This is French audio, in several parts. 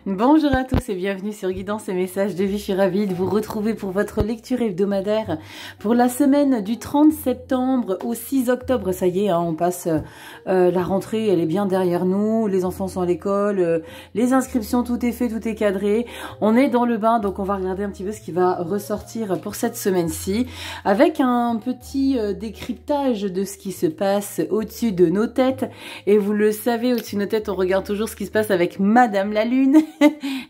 Bonjour à tous et bienvenue sur Guidance et Messages de vie. Je suis ravie de vous retrouver pour votre lecture hebdomadaire pour la semaine du 30 septembre au 6 octobre. Ça y est, hein, on passe la rentrée, elle est bien derrière nous. Les enfants sont à l'école, les inscriptions, tout est fait, tout est cadré. On est dans le bain, donc on va regarder un petit peu ce qui va ressortir pour cette semaine-ci avec un petit décryptage de ce qui se passe au-dessus de nos têtes. Et vous le savez, au-dessus de nos têtes, on regarde toujours ce qui se passe avec Madame la Lune.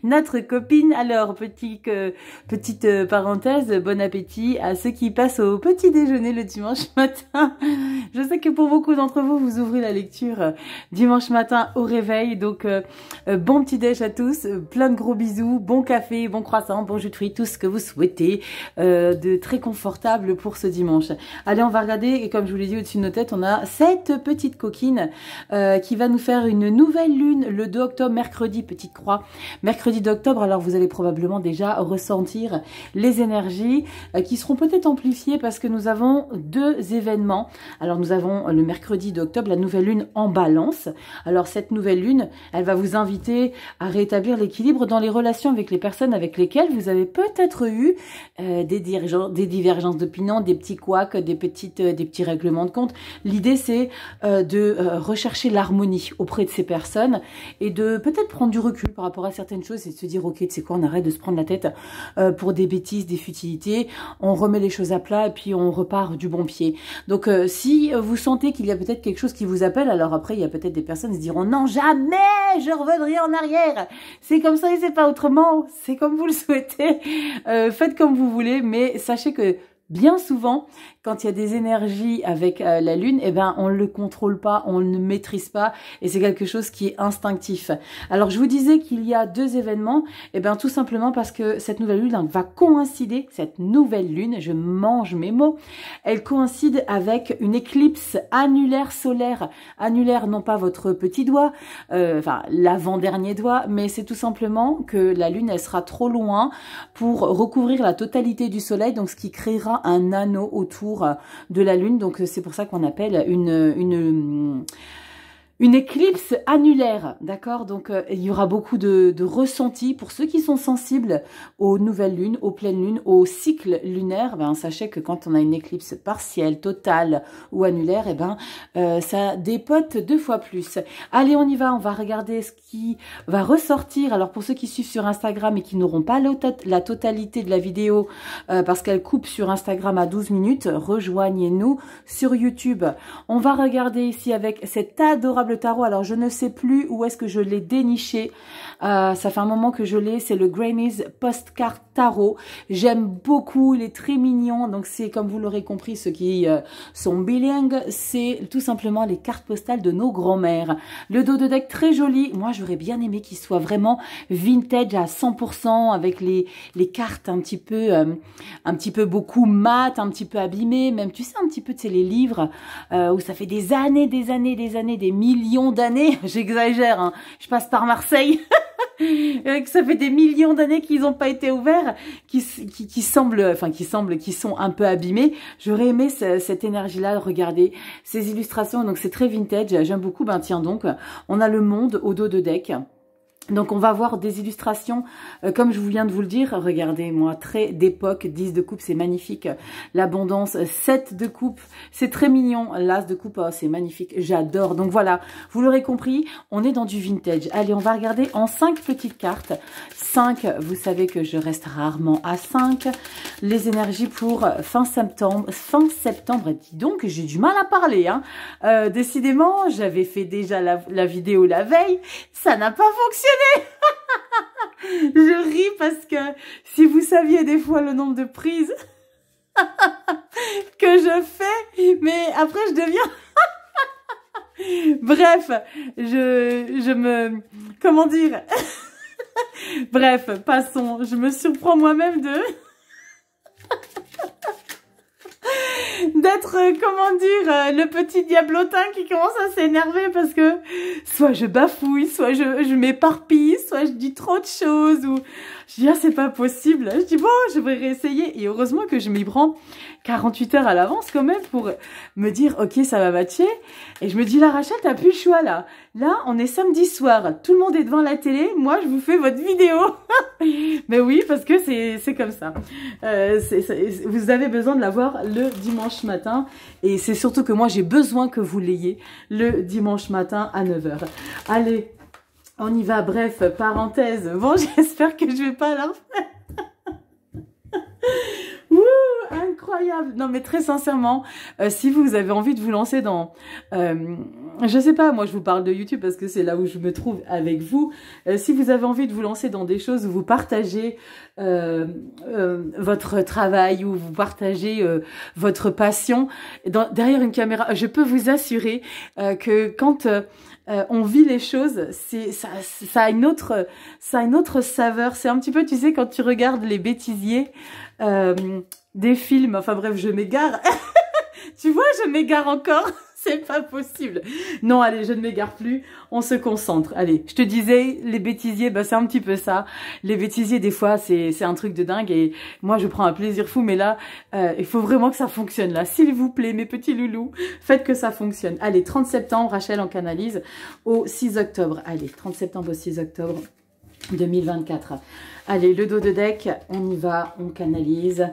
Notre copine. Alors, petite parenthèse, bon appétit à ceux qui passent au petit déjeuner le dimanche matin. Je sais que pour beaucoup d'entre vous, vous ouvrez la lecture dimanche matin au réveil. Donc, bon petit déj à tous, plein de gros bisous, bon café, bon croissant, bon jus de fruits, tout ce que vous souhaitez, de très confortable pour ce dimanche. Allez, on va regarder, et comme je vous l'ai dit, au-dessus de nos têtes, on a cette petite coquine qui va nous faire une nouvelle lune le 2 octobre, mercredi, petite croix. Mercredi d'octobre, alors vous allez probablement déjà ressentir les énergies qui seront peut-être amplifiées parce que nous avons deux événements. Alors nous avons le mercredi d'octobre, la nouvelle lune en balance. Alors cette nouvelle lune, elle va vous inviter à rétablir l'équilibre dans les relations avec les personnes avec lesquelles vous avez peut-être eu des divergences d'opinion, des petits couacs, des petits règlements de compte. L'idée c'est de rechercher l'harmonie auprès de ces personnes et de peut-être prendre du recul par rapport à certaines choses et de se dire ok, tu sais quoi, on arrête de se prendre la tête pour des bêtises, des futilités, on remet les choses à plat et puis on repart du bon pied. Donc si vous sentez qu'il y a peut-être quelque chose qui vous appelle, alors après il y a peut-être des personnes qui se diront non, jamais je reviendrai en arrière, c'est comme ça et c'est pas autrement, c'est comme vous le souhaitez, faites comme vous voulez, mais sachez que bien souvent, quand il y a des énergies avec la lune, eh ben on le contrôle pas, on ne maîtrise pas, et c'est quelque chose qui est instinctif. Alors je vous disais qu'il y a deux événements, eh ben tout simplement parce que cette nouvelle lune va coïncider, cette nouvelle lune, je mange mes mots, elle coïncide avec une éclipse annulaire solaire. Annulaire, non pas votre petit doigt, enfin l'avant-dernier doigt, mais c'est tout simplement que la lune elle sera trop loin pour recouvrir la totalité du soleil, donc ce qui créera un anneau autour de la lune. Donc c'est pour ça qu'on appelle une éclipse annulaire, d'accord? Donc il y aura beaucoup de ressentis pour ceux qui sont sensibles aux nouvelles lunes, aux pleines lunes, aux cycles lunaires. Ben sachez que quand on a une éclipse partielle, totale ou annulaire, eh ben ça dépote 2 fois plus. Allez, on y va, on va regarder ce qui va ressortir. Alors pour ceux qui suivent sur Instagram et qui n'auront pas la totalité de la vidéo parce qu'elle coupe sur Instagram à 12 minutes, rejoignez-nous sur YouTube. On va regarder ici avec cet adorable tarot. Alors je ne sais plus où est-ce que je l'ai déniché, ça fait un moment que je l'ai, c'est le Granny's Postcard Tarot. J'aime beaucoup, il est très mignon, donc c'est comme vous l'aurez compris, ceux qui sont bilingues, c'est tout simplement les cartes postales de nos grands-mères. Le dos de deck très joli, moi j'aurais bien aimé qu'il soit vraiment vintage à 100% avec les cartes un petit peu beaucoup mat, un petit peu abîmées, même tu sais un petit peu, tu sais les livres où ça fait des années, des millions d'années, j'exagère, hein, je passe par Marseille, que ça fait des millions d'années qu'ils n'ont pas été ouverts, qui sont un peu abîmés. J'aurais aimé cette énergie-là, regardez ces illustrations, donc c'est très vintage, j'aime beaucoup. Ben tiens donc, on a le monde au dos de deck. Donc on va voir des illustrations, comme je vous viens de vous le dire, regardez-moi, très d'époque, 10 de coupe, c'est magnifique, l'abondance, 7 de coupe, c'est très mignon, l'as de coupe, oh, c'est magnifique, j'adore. Donc voilà, vous l'aurez compris, on est dans du vintage. Allez, on va regarder en 5 petites cartes, 5, vous savez que je reste rarement à 5, les énergies pour fin septembre, dis donc, j'ai du mal à parler, hein. Décidément, j'avais fait déjà la vidéo la veille, ça n'a pas fonctionné. Je ris parce que si vous saviez des fois le nombre de prises que je fais, mais après je deviens... Bref, comment dire? Bref, passons, je me surprends moi-même d'être, comment dire, le petit diablotin qui commence à s'énerver parce que soit je bafouille, soit je m'éparpille, soit je dis trop de choses, ou je dis ah c'est pas possible, je dis bon je vais réessayer, et heureusement que je m'y prends 48 heures à l'avance quand même pour me dire ok ça va matcher, et je me dis là Rachel t'as plus le choix là, Là, on est samedi soir, tout le monde est devant la télé, moi je vous fais votre vidéo. Mais oui, parce que c'est comme ça. Vous avez besoin de l'avoir le dimanche matin. Et c'est surtout que moi j'ai besoin que vous l'ayez le dimanche matin à 9 h. Allez, on y va, bref, parenthèse. Bon, j'espère que je vais pas la refaire. Wouh, incroyable. Non mais très sincèrement, si vous avez envie de vous lancer dans, je sais pas, moi je vous parle de YouTube parce que c'est là où je me trouve avec vous. Si vous avez envie de vous lancer dans des choses où vous partagez votre travail, où vous partagez votre passion derrière une caméra, je peux vous assurer que quand on vit les choses, ça a une autre saveur. C'est un petit peu, tu sais, quand tu regardes les bêtisiers des films. Enfin bref, je m'égare. Tu vois, je m'égare encore. C'est pas possible. Non, allez, je ne m'égare plus. On se concentre. Allez, je te disais, les bêtisiers, bah, c'est un petit peu ça. Les bêtisiers, des fois, c'est un truc de dingue. Et moi, je prends un plaisir fou. Mais là, il faut vraiment que ça fonctionne. Là, s'il vous plaît, mes petits loulous, faites que ça fonctionne. Allez, 30 septembre, Rachel en canalise au 6 octobre. Allez, 30 septembre au 6 octobre 2024. Allez, le dos de deck, on y va, on canalise.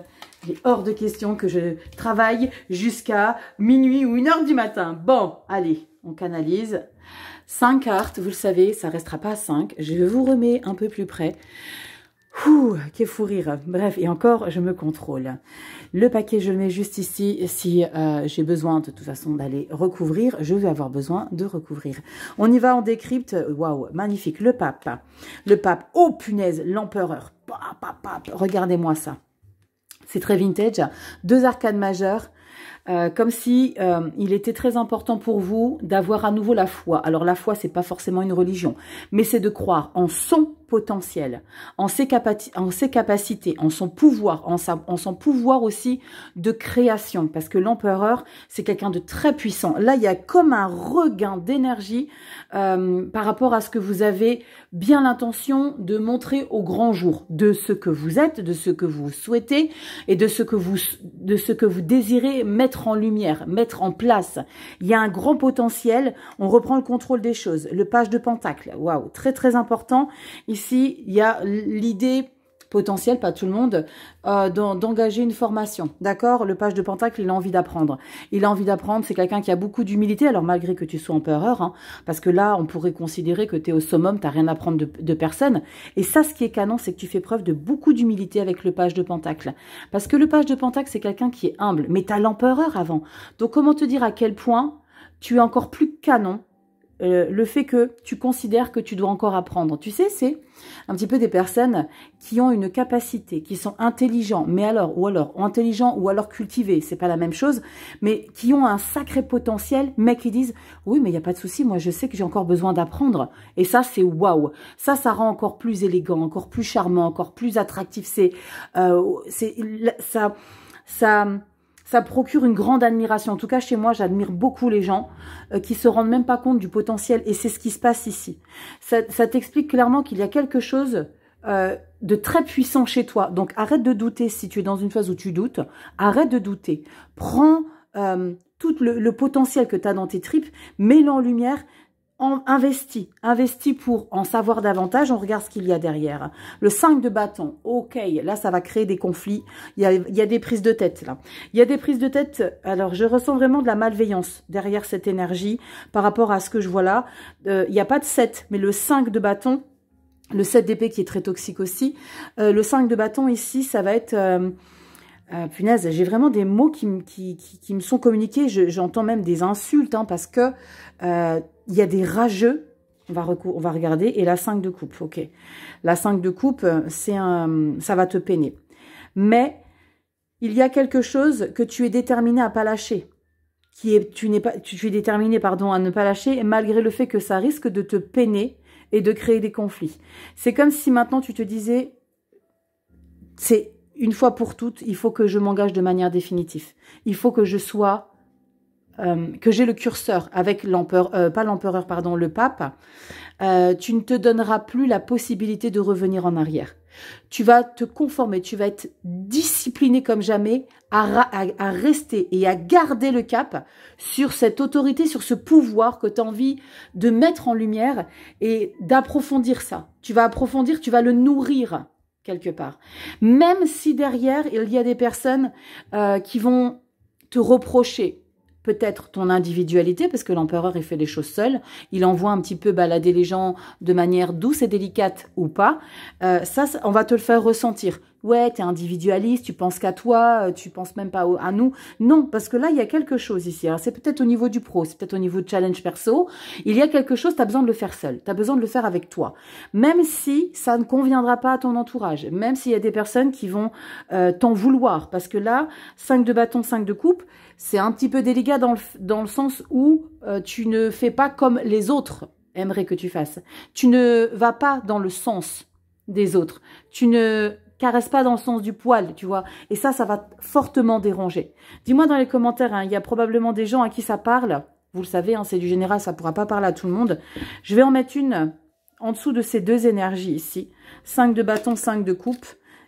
Il est hors de question que je travaille jusqu'à minuit ou 1 h du matin. Bon, allez, on canalise. 5 cartes, vous le savez, ça ne restera pas 5. Je vous remets un peu plus près. Ouh, quel fou rire. Bref, et encore, je me contrôle. Le paquet, je le mets juste ici. Si j'ai besoin, de toute façon, d'aller recouvrir, je vais avoir besoin de recouvrir. On y va en décrypte. Waouh, magnifique. Le pape. Le pape. Oh, punaise, l'empereur. Regardez-moi ça. C'est très vintage. 2 arcanes majeures. Comme si il était très important pour vous d'avoir à nouveau la foi. Alors la foi, c'est pas forcément une religion, mais c'est de croire en son potentiel, en ses capacités, en son pouvoir, en son pouvoir aussi de création. Parce que l'empereur, c'est quelqu'un de très puissant. Là, il y a comme un regain d'énergie par rapport à ce que vous avez bien l'intention de montrer au grand jour, de ce que vous êtes, de ce que vous souhaitez et de ce que vous désirez mettre en lumière, mettre en place. Il y a un grand potentiel, on reprend le contrôle des choses. Le page de pentacle, waouh, très très important. Ici, il y a l'idée potentielle, pas tout le monde, d'engager une formation. D'accord? Le page de pentacle, il a envie d'apprendre. Il a envie d'apprendre, c'est quelqu'un qui a beaucoup d'humilité, alors malgré que tu sois empereur, hein, parce que là, on pourrait considérer que tu es au summum, tu n'as rien à apprendre de personne. Et ça, ce qui est canon, c'est que tu fais preuve de beaucoup d'humilité avec le page de pentacle. Parce que le page de pentacle, c'est quelqu'un qui est humble, mais tu as l'empereur avant. Donc, comment te dire à quel point tu es encore plus canon le fait que tu considères que tu dois encore apprendre. Tu sais, c'est un petit peu des personnes qui ont une capacité, qui sont intelligents, mais ou alors cultivés, c'est pas la même chose, mais qui ont un sacré potentiel, mais qui disent, oui, mais il n'y a pas de souci, moi je sais que j'ai encore besoin d'apprendre. Et ça, c'est waouh. Ça rend encore plus élégant, encore plus charmant, encore plus attractif. Ça procure une grande admiration. En tout cas, chez moi, j'admire beaucoup les gens qui se rendent même pas compte du potentiel. Et c'est ce qui se passe ici. Ça t'explique clairement qu'il y a quelque chose de très puissant chez toi. Donc, arrête de douter si tu es dans une phase où tu doutes. Arrête de douter. Prends tout le potentiel que tu as dans tes tripes, mets-le en lumière. Investis pour en savoir davantage, on regarde ce qu'il y a derrière. Le 5 de bâton, ok, là ça va créer des conflits, il y a des prises de tête là. Il y a des prises de tête, alors je ressens vraiment de la malveillance derrière cette énergie par rapport à ce que je vois là. Il n'y a pas de 7, mais le 5 de bâton, le 7 d'épée qui est très toxique aussi, le 5 de bâton ici, ça va être... punaise, j'ai vraiment des mots qui me sont communiqués. J'entends même des insultes hein, parce que il y a des rageux. On va regarder. Et la 5 de coupe, ok. La 5 de coupe, ça va te peiner. Mais il y a quelque chose que tu es déterminé à pas lâcher. Tu es déterminé, pardon, à ne pas lâcher, malgré le fait que ça risque de te peiner et de créer des conflits. C'est comme si maintenant tu te disais, c'est une fois pour toutes, il faut que je m'engage de manière définitive. Il faut que je sois, que j'ai le curseur avec l'empereur, pas l'empereur, pardon, le pape. Tu ne te donneras plus la possibilité de revenir en arrière. Tu vas te conformer, tu vas être discipliné comme jamais à rester et à garder le cap sur cette autorité, sur ce pouvoir que tu as envie de mettre en lumière et d'approfondir ça. Tu vas approfondir, tu vas le nourrir quelque part. Même si derrière, il y a des personnes qui vont te reprocher peut-être ton individualité, parce que l'empereur, il fait les choses seul. Il envoie un petit peu balader les gens de manière douce et délicate ou pas. Ça, on va te le faire ressentir. Ouais, t'es individualiste, tu penses qu'à toi, tu penses même pas à nous. Non, parce que là, il y a quelque chose ici. Alors, c'est peut-être au niveau du pro, c'est peut-être au niveau de challenge perso. Il y a quelque chose, tu as besoin de le faire seul. Tu as besoin de le faire avec toi. Même si ça ne conviendra pas à ton entourage. Même s'il y a des personnes qui vont t'en vouloir. Parce que là, 5 de bâton, 5 de coupe, c'est un petit peu délicat dans le sens où tu ne fais pas comme les autres aimeraient que tu fasses. Tu ne vas pas dans le sens des autres. Tu ne caresses pas dans le sens du poil, tu vois. Et ça va fortement déranger. Dis-moi dans les commentaires, hein, il y a probablement des gens à qui ça parle. Vous le savez, hein, c'est du général, ça ne pourra pas parler à tout le monde. Je vais en mettre une en dessous de ces deux énergies ici. 5 de bâton, 5 de coupe.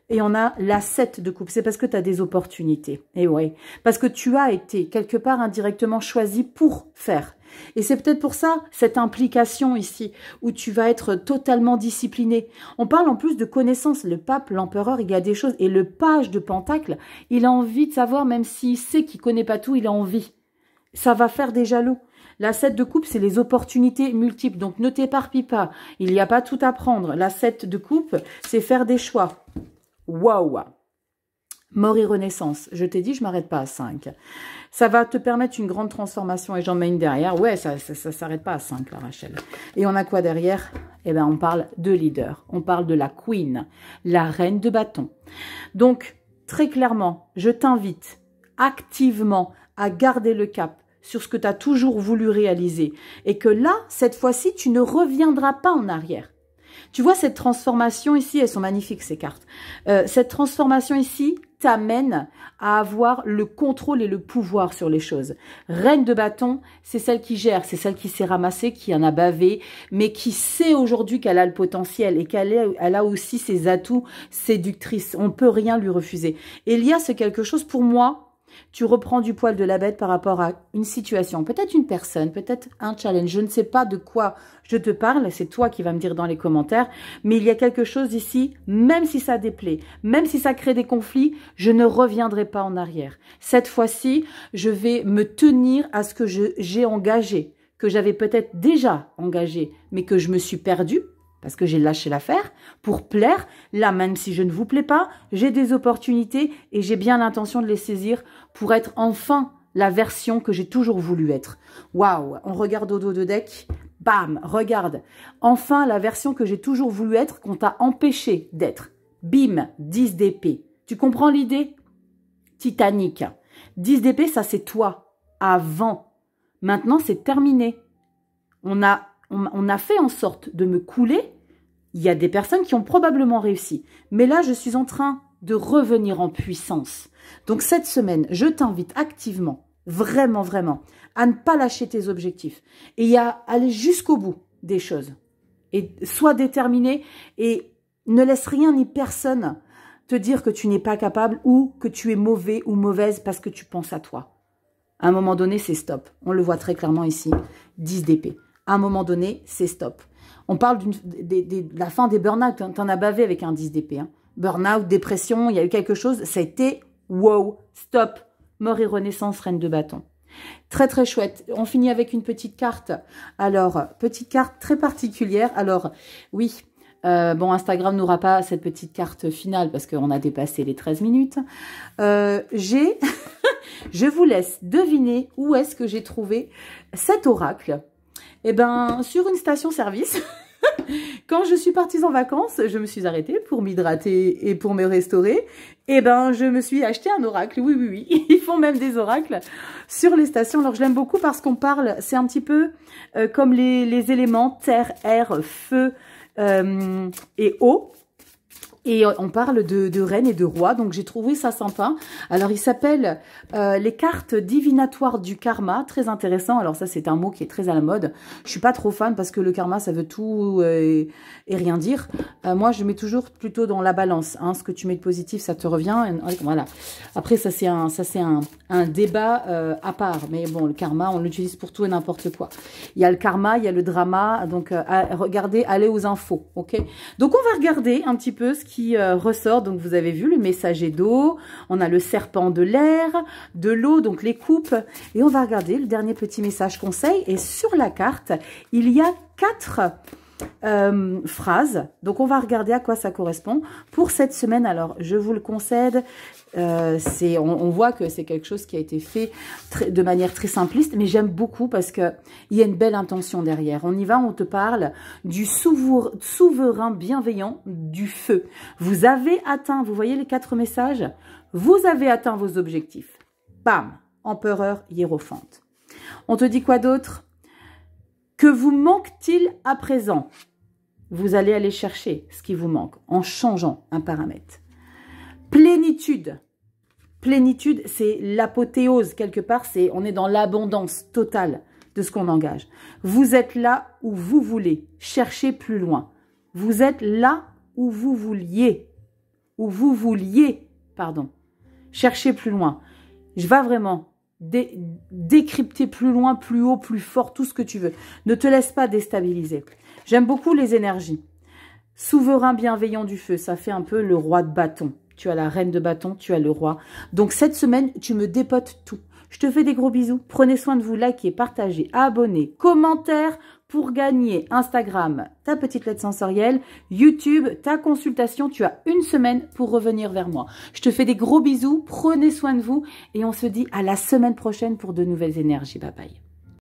Et on a la 7 de coupe. C'est parce que tu as des opportunités. Et ouais, parce que tu as été quelque part indirectement choisi pour faire. Et c'est peut-être pour ça, cette implication ici, où tu vas être totalement discipliné. On parle en plus de connaissances. Le pape, l'empereur, il y a des choses. Et le page de Pentacle, il a envie de savoir, même s'il sait qu'il ne connaît pas tout, il a envie. Ça va faire des jaloux. La 7 de coupe, c'est les opportunités multiples. Donc, ne t'éparpille pas. Il n'y a pas tout à prendre. La 7 de coupe, c'est faire des choix. Waouh! Mort et renaissance. Je t'ai dit, je m'arrête pas à 5. Ça va te permettre une grande transformation et j'en mets une derrière. Ouais, ça s'arrête pas à 5, là, Rachel. Et on a quoi derrière? Eh bien, on parle de leader. On parle de la queen, la reine de bâton. Donc, très clairement, je t'invite activement à garder le cap sur ce que tu as toujours voulu réaliser. Et que là, cette fois-ci, tu ne reviendras pas en arrière. Tu vois, cette transformation ici, elles sont magnifiques ces cartes. Cette transformation ici t'amène à avoir le contrôle et le pouvoir sur les choses. Reine de bâton, c'est celle qui gère, c'est celle qui s'est ramassée, qui en a bavé, mais qui sait aujourd'hui qu'elle a le potentiel et elle a aussi ses atouts séductrices. On ne peut rien lui refuser. Elias, c'est quelque chose pour moi. Tu reprends du poil de la bête par rapport à une situation, peut-être une personne, peut-être un challenge. Je ne sais pas de quoi je te parle, c'est toi qui vas me dire dans les commentaires. Mais il y a quelque chose ici, même si ça déplaît, même si ça crée des conflits, je ne reviendrai pas en arrière. Cette fois-ci, je vais me tenir à ce que j'ai engagé, que j'avais peut-être déjà engagé, mais que je me suis perdue. Parce que j'ai lâché l'affaire pour plaire. Là, même si je ne vous plais pas, j'ai des opportunités et j'ai bien l'intention de les saisir pour être enfin la version que j'ai toujours voulu être. Waouh, on regarde au dos de deck. Bam, regarde. Enfin, la version que j'ai toujours voulu être, qu'on t'a empêché d'être. Bim, 10 d'épée. Tu comprends l'idée? Titanic. 10 d'épée, ça c'est toi. Avant. Maintenant, c'est terminé. On a fait en sorte de me couler. Il y a des personnes qui ont probablement réussi. Mais là, je suis en train de revenir en puissance. Donc, cette semaine, je t'invite activement, vraiment, vraiment, à ne pas lâcher tes objectifs et à aller jusqu'au bout des choses. Et sois déterminé et ne laisse rien ni personne te dire que tu n'es pas capable ou que tu es mauvais ou mauvaise parce que tu penses à toi. À un moment donné, c'est stop. On le voit très clairement ici. 10 d'épée. À un moment donné, c'est stop. On parle de la fin des burn-out. T'en as bavé avec un 10 d'épée. Hein. Burn-out, dépression, il y a eu quelque chose. Ça a été wow, stop. Mort et renaissance, reine de bâton. Très, très chouette. On finit avec une petite carte. Alors, petite carte très particulière. Alors, oui, bon, Instagram n'aura pas cette petite carte finale parce qu'on a dépassé les 13 minutes. Je vous laisse deviner où est-ce que j'ai trouvé cet oracle. Eh bien, sur une station-service, quand je suis partie en vacances, je me suis arrêtée pour m'hydrater et pour me restaurer. Eh bien, je me suis acheté un oracle. Oui, oui, oui. Ils font même des oracles sur les stations. Alors, je l'aime beaucoup parce qu'on parle, c'est un petit peu comme les éléments terre, air, feu et eau. Et on parle de reine et de roi, donc j'ai trouvé ça sympa. Alors, il s'appelle les cartes divinatoires du karma, très intéressant. Alors ça, c'est un mot qui est très à la mode. Je suis pas trop fan parce que le karma, ça veut tout et rien dire. Moi, je mets toujours plutôt dans la balance. Hein. Ce que tu mets de positif, ça te revient. Voilà. Après, ça c'est un débat à part. Mais bon, le karma, on l'utilise pour tout et n'importe quoi. Il y a le karma, il y a le drama. Donc, regardez, allez aux infos, ok? Donc, on va regarder un petit peu ce qui ressort. Donc vous avez vu le messager d'eau, on a le serpent de l'air, de l'eau, donc les coupes, et on va regarder le dernier petit message conseil. Et sur la carte, il y a 4 phrases, donc on va regarder à quoi ça correspond pour cette semaine. Alors je vous le concède, on voit que c'est quelque chose qui a été fait de manière très simpliste, mais j'aime beaucoup parce que il y a une belle intention derrière. On y va, on te parle du souverain bienveillant du feu. Vous avez atteint, vous voyez les 4 messages, vous avez atteint vos objectifs. Bam, empereur hiérophante. On te dit quoi d'autre? Que vous manque-t-il à présent? Vous allez aller chercher ce qui vous manque en changeant un paramètre. Plénitude. Plénitude, c'est l'apothéose quelque part. On est dans l'abondance totale de ce qu'on engage. Vous êtes là où vous voulez. Cherchez plus loin. Vous êtes là où vous vouliez. Où vous vouliez, pardon. Cherchez plus loin. Je vais vraiment décrypter plus loin, plus haut, plus fort, tout ce que tu veux. Ne te laisse pas déstabiliser. J'aime beaucoup les énergies. Souverain bienveillant du feu, ça fait un peu le roi de bâton. Tu as la reine de bâton, tu as le roi. Donc cette semaine, tu me dépotes tout. Je te fais des gros bisous. Prenez soin de vous, likez, partagez, abonnez, commentaires pour gagner Instagram, ta petite lettre sensorielle, YouTube, ta consultation. Tu as une semaine pour revenir vers moi. Je te fais des gros bisous. Prenez soin de vous et on se dit à la semaine prochaine pour de nouvelles énergies. Bye bye.